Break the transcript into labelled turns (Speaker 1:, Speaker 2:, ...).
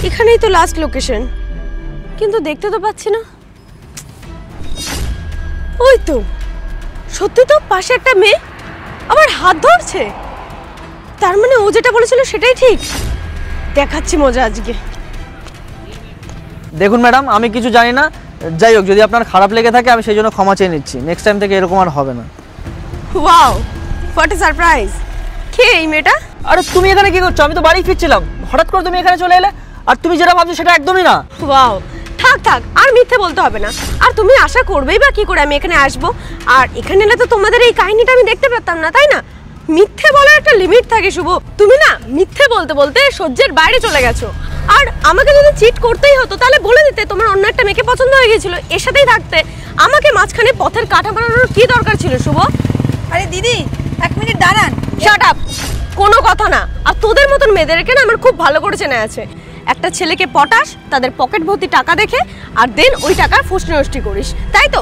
Speaker 1: এখানেই তো last location, কিন্তু দেখতে তো পাচ্ছি না। ওই তো, সত্যি তো পাশে একটা মেয়ে আবার হাত ধরছে। তার মানে ও যেটা বলেছিল সেটাই ঠিক। দেখাচ্ছি মজা আজকে।
Speaker 2: দেখুন ম্যাডাম, আমি কিছু জানি না, যাই হোক যদি আপনার খারাপ লেগে থাকে আমি সেই জন্য ক্ষমা চেয়ে নিচ্ছি। নেক্সট টাইম থেকে এরকম আর হবে না।
Speaker 1: Wow, what a surprise. কে এই মেয়েটা?
Speaker 2: আরে তুমি এখানে কি করছো? আমি তো বাড়ি ফিরছিলাম, হঠাৎ করে তুমি এখানে চলে এলে। আর তুমি যেটা ভাবছো সেটা একদমই না।
Speaker 1: ওয়াও, থাক থাক, আর মিথ্যে বলতে হবে না। আর তুমি আশা করবেই বা কি করে আমি এখানে আসবো? আর এখানে এলে তো তোমাদের এই কাহিনীটা আমি দেখতে পেতাম না, তাই না? মিথ্যে বলার একটা লিমিট থাকে শুভ। তুমি না মিথ্যে বলতে বলতে সহ্যের বাইরে চলে গেছো। আর আমাকে যদি চিট করতেই হতো তাহলে বলে দিতে তোমার অন্য একটা মেয়েকে পছন্দ হয়ে গিয়েছিল, এর সাথেই থাকতে। আমাকে মাঝখানে পথের কাঁটা বানানোর কি দরকার ছিল শুভ?
Speaker 3: আরে দিদি, 1 মিনিট দাঁড়ান।
Speaker 1: শাট আপ, কোনো কথা না। আর তোদের মতন মেয়েদেরকে না আমার খুব ভালো করে চেনা আছে। একটা ছেলেকে পটাস, তাদের পকেট ভর্তি টাকা দেখে, আর দেন ওই টাকার ফুসনি নষ্টি করিস, তাই তো?